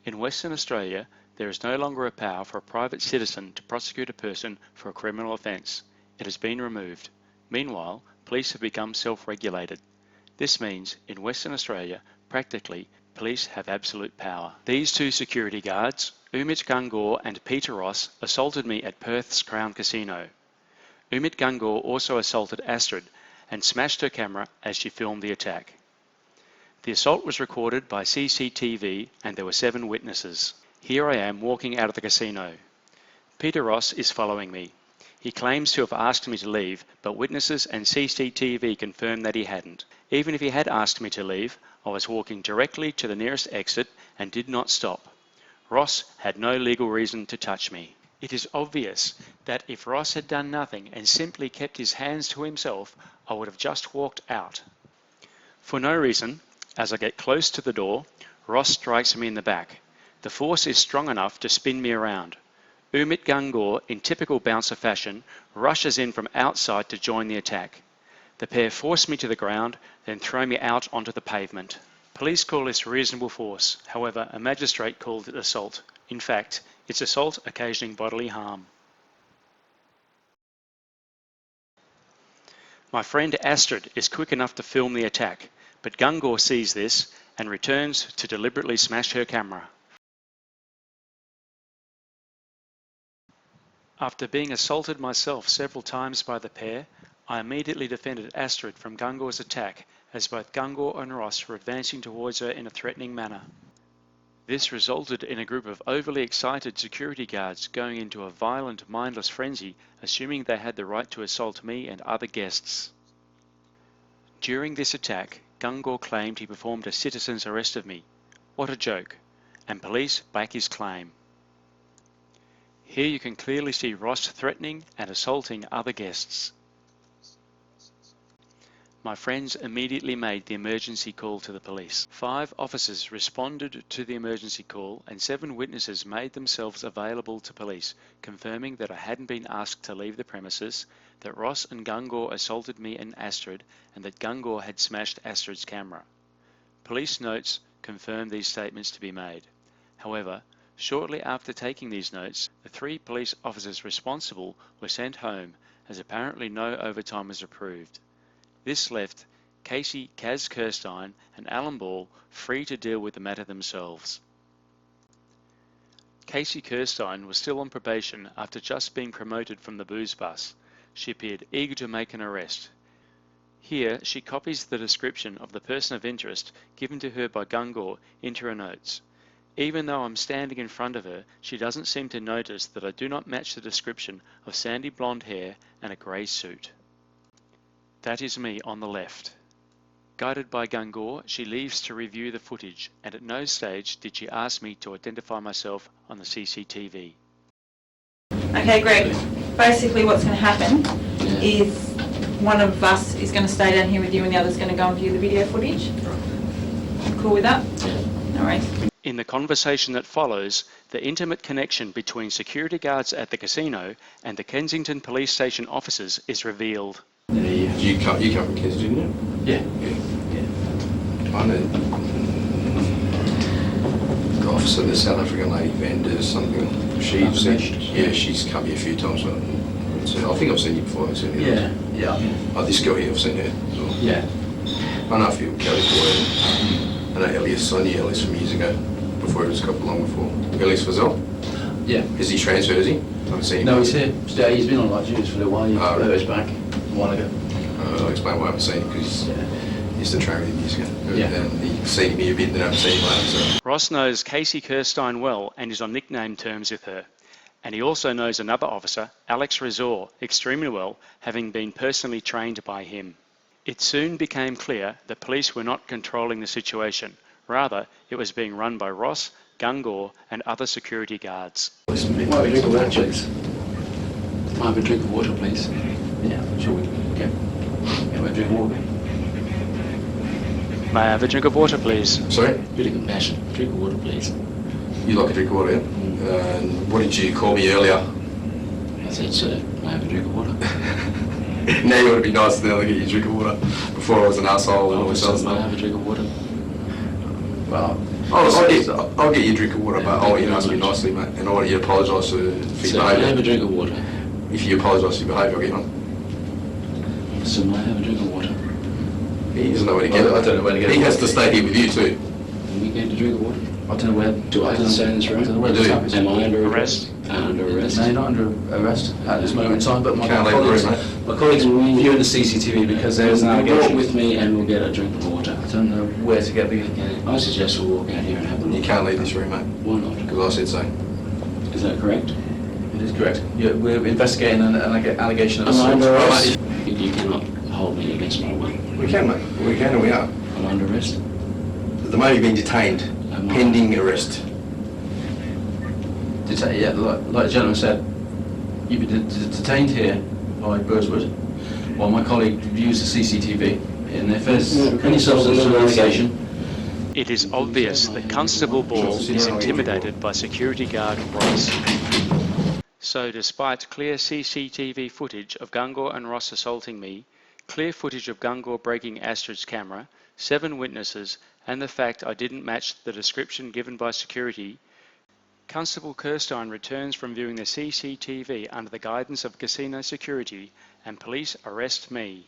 In Western Australia, there is no longer a power for a private citizen to prosecute a person for a criminal offence. It has been removed. Meanwhile, police have become self-regulated. This means, in Western Australia, practically, police have absolute power. These two security guards, Umit Gungor and Peter Ross, assaulted me at Perth's Crown Casino. Umit Gungor also assaulted Astrid and smashed her camera as she filmed the attack. The assault was recorded by CCTV and there were 7 witnesses. Here I am walking out of the casino. Peter Ross is following me. He claims to have asked me to leave, but witnesses and CCTV confirm that he hadn't. Even if he had asked me to leave, I was walking directly to the nearest exit and did not stop. Ross had no legal reason to touch me. It is obvious that if Ross had done nothing and simply kept his hands to himself, I would have just walked out. For no reason, as I get close to the door, Ross strikes me in the back. The force is strong enough to spin me around. Umit Gungor, in typical bouncer fashion, rushes in from outside to join the attack. The pair force me to the ground, then throw me out onto the pavement. Police call this reasonable force. However, a magistrate called it assault. In fact, it's assault occasioning bodily harm. My friend Astrid is quick enough to film the attack, but Gungor sees this and returns to deliberately smash her camera. After being assaulted myself several times by the pair, I immediately defended Astrid from Gungor's attack as both Gungor and Ross were advancing towards her in a threatening manner. This resulted in a group of overly excited security guards going into a violent, mindless frenzy, assuming they had the right to assault me and other guests. During this attack, Gungor claimed he performed a citizen's arrest of me. What a joke. And police back his claim. Here you can clearly see Ross threatening and assaulting other guests. My friends immediately made the emergency call to the police. 5 officers responded to the emergency call and 7 witnesses made themselves available to police, confirming that I hadn't been asked to leave the premises, that Ross and Gungor assaulted me and Astrid, and that Gungor had smashed Astrid's camera. Police notes confirmed these statements to be made. However, shortly after taking these notes, the 3 police officers responsible were sent home as apparently no overtime was approved. This left Casey Kaz Kirstein and Alan Ball free to deal with the matter themselves. Casey Kirstein was still on probation after just being promoted from the booze bus. She appeared eager to make an arrest. Here she copies the description of the person of interest given to her by Gungor into her notes. Even though I'm standing in front of her, she doesn't seem to notice that I do not match the description of sandy blonde hair and a grey suit. That is me on the left. Guided by Gungor, she leaves to review the footage, and at no stage did she ask me to identify myself on the CCTV. Okay, Greg. Basically what's going to happen is one of us is going to stay down here with you and the other's going to go and view the video footage. Cool with that? All right. In the conversation that follows, the intimate connection between security guards at the casino and the Kensington Police Station officers is revealed. Yeah, you come from Kensington, didn't you? Yeah. I know. The officer, the South African lady, Vander something. She's come here a few times. So I think I've seen you before. Yeah. Oh, this girl here, I've seen her as well. Yeah. I know a few Kelly boy. I know Elias, I knew Elias from years ago, before he was a couple long before. Elias Fazell? Yeah. Is he transferred, is he? I haven't seen him. No, he's here. He's been on like duties for a little while. He's back a while ago. I'll explain why I haven't seen him, because he used to train with him years ago. Yeah. And he's seen me a bit, then I haven't seen him later. So. Ross knows Casey Kirstein well and is on nickname terms with her. And he also knows another officer, Alex Resor, extremely well, having been personally trained by him. It soon became clear that police were not controlling the situation. Rather, it was being run by Ross, Gungor and other security guards. Might have a drink of water, please. Might have a drink of water, please. Yeah, sure. Okay. Yeah, we'll drink water. May I have a drink of water, please? Sorry? Bit of compassion. Drink of water, please. You like a drink of water, yeah? What did you call me earlier? I said, sir, may I have a drink of water? Now you want to be nice now and get you a drink of water. Before I was an asshole and all this other May I stuff. have a drink of water? Well, I'll get you a drink of water, but I want you to ask me nicely, mate, and I want you to apologise for your So may I have a behaviour. drink of water? If you apologise for your behaviour, I'll get you on. So may I have a drink of water? He doesn't know where to get it. I don't know where to get it. He has to stay here with you too. Can we get a drink of water? I don't know where. Do I have to stay in this room? I don't know where You the do. tap is. Am I under Arrest? Under arrest? No, you're not under arrest at this moment in time, but my Can't leave the colleagues, room, my colleagues will review the CCTV because there is an Walk allegation. with me and we'll get a drink of water. I don't know where to get the. I suggest we walk out here and have a look. You can't leave this room, mate, Why not? because I said so. Is that correct? It is correct. We're investigating an allegation of Am I assault. under Right, arrest? You cannot hold me against my will. We can, mate. We can and we are. I'm under arrest. At the moment, you've been detained, Am I? pending arrest. Yeah, like the gentleman said, you've been detained here by Burswood while my colleague reviews the CCTV. And if there's any substance of allegation, It is obvious that Constable Ball is intimidated by security guard Ross. So despite clear CCTV footage of Gungor and Ross assaulting me, clear footage of Gungor breaking Astrid's camera, 7 witnesses, and the fact I didn't match the description given by security, Constable Kirstein returns from viewing the CCTV under the guidance of casino security, and police arrest me.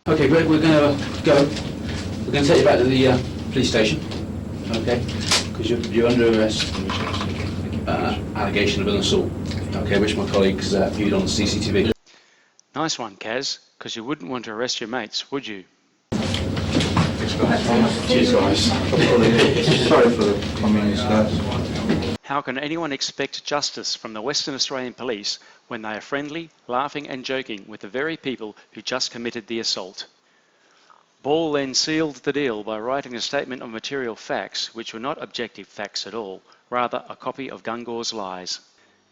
okay, Greg, we're going to go. We're going to take you back to the police station, okay? Because you're under arrest. Allegation of an assault, okay, which my colleagues viewed on the CCTV. Nice one, Kaz, because you wouldn't want to arrest your mates, would you? Cheers, guys. Sorry for the communist guys. How can anyone expect justice from the Western Australian Police when they are friendly, laughing and joking with the very people who just committed the assault? Ball then sealed the deal by writing a statement of material facts which were not objective facts at all, rather a copy of Gungor's lies.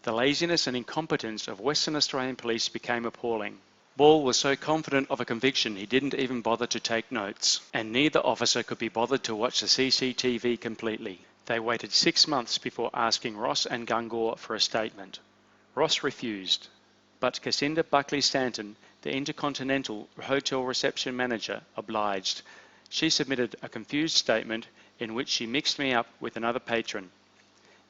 The laziness and incompetence of Western Australian Police became appalling. Ball was so confident of a conviction he didn't even bother to take notes, and neither officer could be bothered to watch the CCTV completely. They waited 6 months before asking Ross and Gungor for a statement. Ross refused, but Cassandra Buckley-Stanton, the Intercontinental Hotel reception manager, obliged. She submitted a confused statement in which she mixed me up with another patron.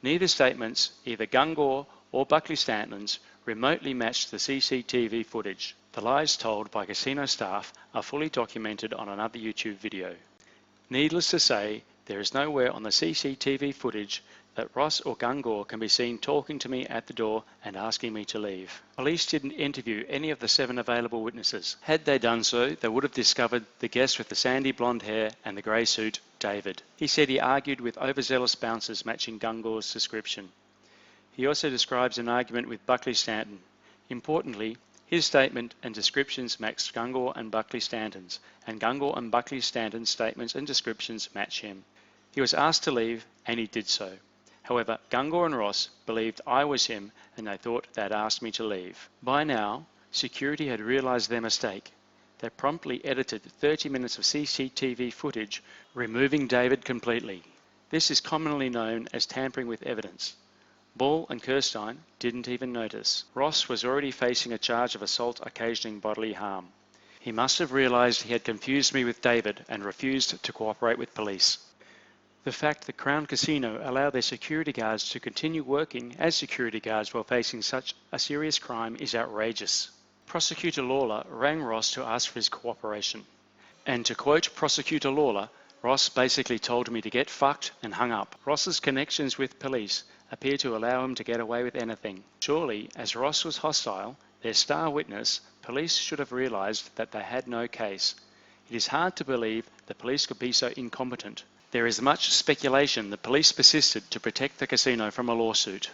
Neither statements, either Gungor or Buckley-Stanton's, remotely matched the CCTV footage. The lies told by casino staff are fully documented on another YouTube video. Needless to say, there is nowhere on the CCTV footage that Ross or Gungor can be seen talking to me at the door and asking me to leave. Police didn't interview any of the 7 available witnesses. Had they done so, they would have discovered the guest with the sandy blonde hair and the grey suit, David. He said he argued with overzealous bouncers matching Gungor's description. He also describes an argument with Buckley-Stanton. Importantly, his statement and descriptions matched Gungor and Buckley-Stanton's, and Gungor and Buckley-Stanton's statements and descriptions match him. He was asked to leave, and he did so. However, Gungor and Ross believed I was him, and they thought they'd asked me to leave. By now, security had realised their mistake. They promptly edited 30 minutes of CCTV footage, removing David completely. This is commonly known as tampering with evidence. Ball and Kirstein didn't even notice. Ross was already facing a charge of assault occasioning bodily harm. He must have realised he had confused me with David and refused to cooperate with police. The fact that Crown Casino allowed their security guards to continue working as security guards while facing such a serious crime is outrageous. Prosecutor Lawler rang Ross to ask for his cooperation. And to quote Prosecutor Lawler, Ross basically told me to get fucked and hung up. Ross's connections with police appear to allow him to get away with anything. Surely, as Ross was hostile, their star witness, police should have realised that they had no case. It is hard to believe the police could be so incompetent. There is much speculation the police persisted to protect the casino from a lawsuit.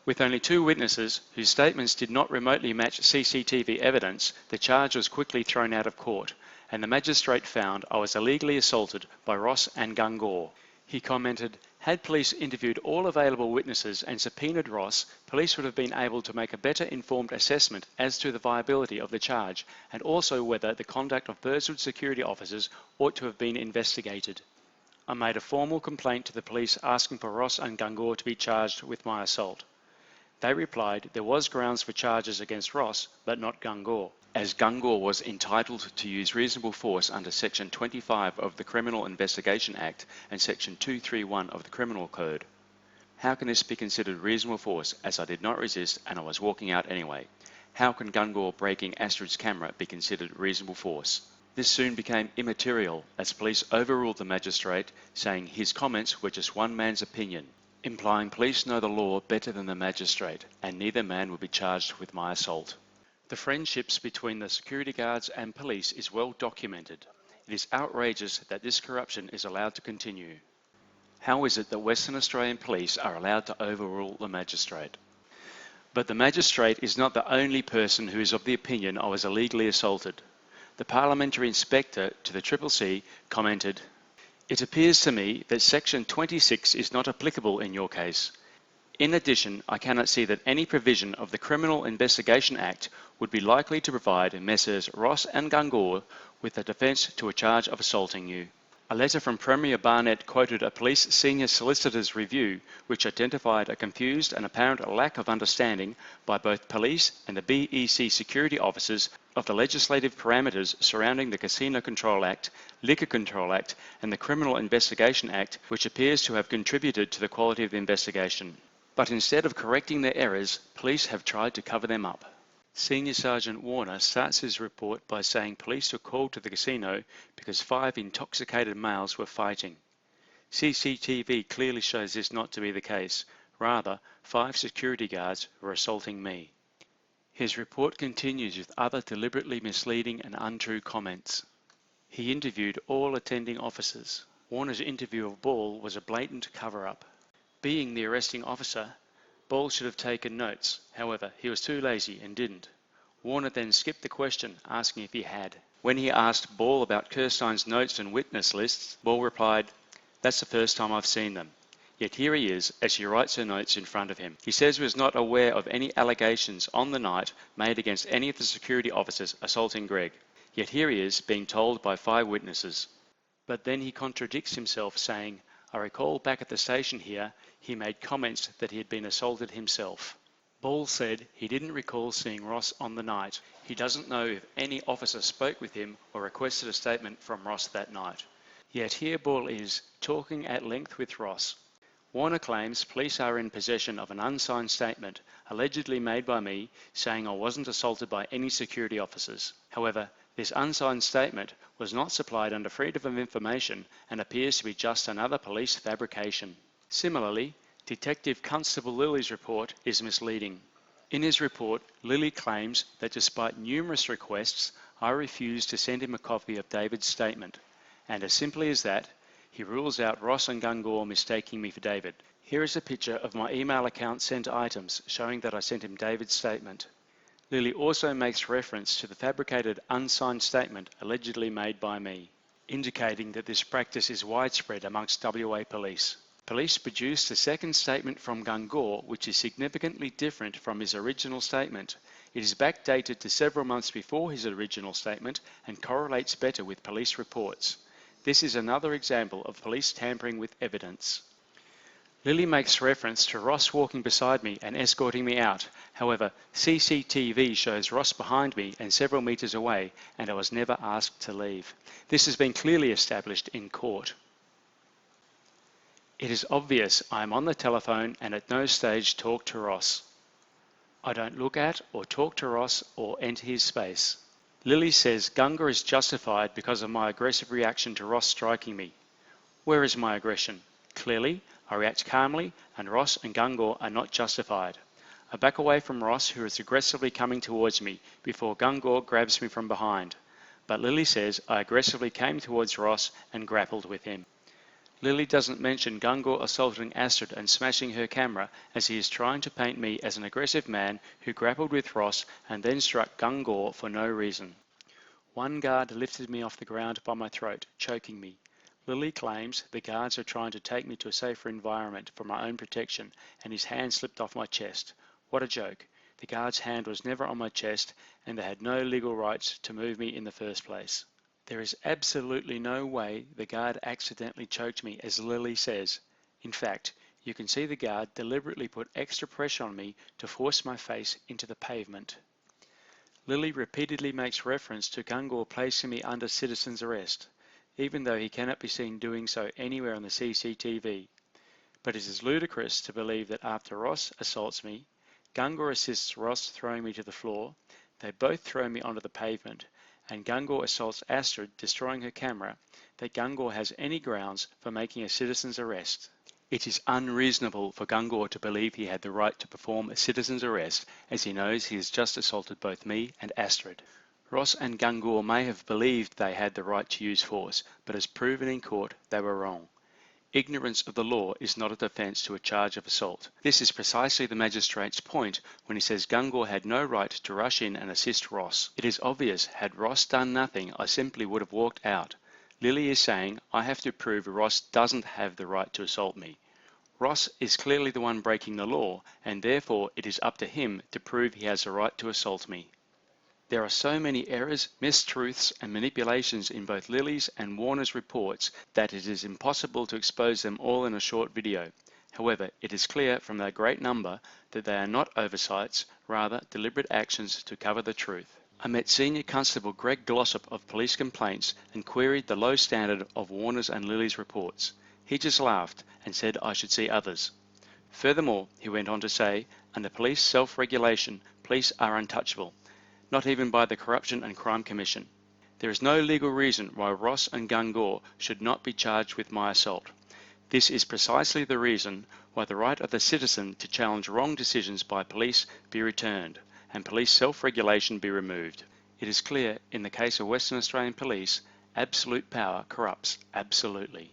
With only 2 witnesses, whose statements did not remotely match CCTV evidence, the charge was quickly thrown out of court, and the magistrate found I was illegally assaulted by Ross and Gungor. He commented, had police interviewed all available witnesses and subpoenaed Ross, police would have been able to make a better informed assessment as to the viability of the charge, and also whether the conduct of Burswood security officers ought to have been investigated. I made a formal complaint to the police asking for Ross and Gungor to be charged with my assault. They replied there was grounds for charges against Ross, but not Gungor. as Gungor was entitled to use reasonable force under Section 25 of the Criminal Investigation Act and Section 231 of the Criminal Code. How can this be considered reasonable force, as I did not resist and I was walking out anyway? How can Gungor breaking Astrid's camera be considered reasonable force? This soon became immaterial as police overruled the magistrate, saying his comments were just one man's opinion, implying police know the law better than the magistrate, and neither man would be charged with my assault. The friendships between the security guards and police is well documented. It is outrageous that this corruption is allowed to continue. How is it that Western Australian police are allowed to overrule the magistrate? But the magistrate is not the only person who is of the opinion I was illegally assaulted. The parliamentary inspector to the CCC commented, "It appears to me that Section 26 is not applicable in your case. In addition, I cannot see that any provision of the Criminal Investigation Act would be likely to provide Messrs Ross and Gungor with a defence to a charge of assaulting you." A letter from Premier Barnett quoted a police senior solicitor's review which identified a confused and apparent lack of understanding by both police and the BEC security officers of the legislative parameters surrounding the Casino Control Act, Liquor Control Act and the Criminal Investigation Act, which appears to have contributed to the quality of the investigation. But instead of correcting their errors, police have tried to cover them up. Senior Sergeant Warner starts his report by saying police were called to the casino because 5 intoxicated males were fighting. CCTV clearly shows this not to be the case. Rather, 5 security guards were assaulting me. His report continues with other deliberately misleading and untrue comments. He interviewed all attending officers. Warner's interview of Ball was a blatant cover-up. Being the arresting officer, Ball should have taken notes. However, he was too lazy and didn't. Warner then skipped the question, asking if he had. When he asked Ball about Kirstein's notes and witness lists, Ball replied, "That's the first time I've seen them." Yet here he is, as she writes her notes in front of him. He says he was not aware of any allegations on the night made against any of the security officers assaulting Greg. Yet here he is, being told by 5 witnesses. But then he contradicts himself, saying, "I recall back at the station here, he made comments that he had been assaulted himself." Ball said he didn't recall seeing Ross on the night. He doesn't know if any officer spoke with him or requested a statement from Ross that night. Yet here Ball is, talking at length with Ross. Warner claims police are in possession of an unsigned statement, allegedly made by me, saying I wasn't assaulted by any security officers. However, this unsigned statement was not supplied under Freedom of Information and appears to be just another police fabrication. Similarly, Detective Constable Lilly's report is misleading. In his report, Lilly claims that despite numerous requests, I refused to send him a copy of David's statement. And as simply as that, he rules out Ross and Gungor mistaking me for David. Here is a picture of my email account sent items showing that I sent him David's statement. Lilly also makes reference to the fabricated unsigned statement allegedly made by me, indicating that this practice is widespread amongst WA police. Police produced a second statement from Gungor, which is significantly different from his original statement. It is backdated to several months before his original statement and correlates better with police reports. This is another example of police tampering with evidence. Lilly makes reference to Ross walking beside me and escorting me out. However, CCTV shows Ross behind me and several metres away, and I was never asked to leave. This has been clearly established in court. It is obvious I am on the telephone and at no stage talk to Ross. I don't look at or talk to Ross or enter his space. Lilly says Gungor is justified because of my aggressive reaction to Ross striking me. Where is my aggression? Clearly, I react calmly and Ross and Gungor are not justified. I back away from Ross, who is aggressively coming towards me, before Gungor grabs me from behind. But Lilly says I aggressively came towards Ross and grappled with him. Lilly doesn't mention Gungor assaulting Astrid and smashing her camera, as he is trying to paint me as an aggressive man who grappled with Ross and then struck Gungor for no reason. One guard lifted me off the ground by my throat, choking me. Lilly claims the guards are trying to take me to a safer environment for my own protection, and his hand slipped off my chest. What a joke. The guard's hand was never on my chest, and they had no legal rights to move me in the first place. There is absolutely no way the guard accidentally choked me, as Lilly says. In fact, you can see the guard deliberately put extra pressure on me to force my face into the pavement. Lilly repeatedly makes reference to Gungor placing me under citizen's arrest, even though he cannot be seen doing so anywhere on the CCTV. But it is ludicrous to believe that after Ross assaults me, Gungor assists Ross throwing me to the floor, they both throw me onto the pavement, and Gungor assaults Astrid, destroying her camera, that Gungor has any grounds for making a citizen's arrest. It is unreasonable for Gungor to believe he had the right to perform a citizen's arrest, as he knows he has just assaulted both me and Astrid. Ross and Gungor may have believed they had the right to use force, but as proven in court, they were wrong. Ignorance of the law is not a defence to a charge of assault. This is precisely the magistrate's point when he says Gungor had no right to rush in and assist Ross. It is obvious, had Ross done nothing, I simply would have walked out. Lilly is saying, I have to prove Ross doesn't have the right to assault me. Ross is clearly the one breaking the law, and therefore it is up to him to prove he has the right to assault me. There are so many errors, mistruths and manipulations in both Lilly's and Warner's reports that it is impossible to expose them all in a short video. However, it is clear from their great number that they are not oversights, rather deliberate actions to cover the truth. I met Senior Constable Greg Glossop of Police Complaints and queried the low standard of Warner's and Lilly's reports. He just laughed and said I should see others. Furthermore, he went on to say, under police self-regulation, police are untouchable. Not even by the Corruption and Crime Commission. There is no legal reason why Ross and Gungor should not be charged with my assault. This is precisely the reason why the right of the citizen to challenge wrong decisions by police be returned, and police self-regulation be removed. It is clear, in the case of Western Australian Police, absolute power corrupts absolutely.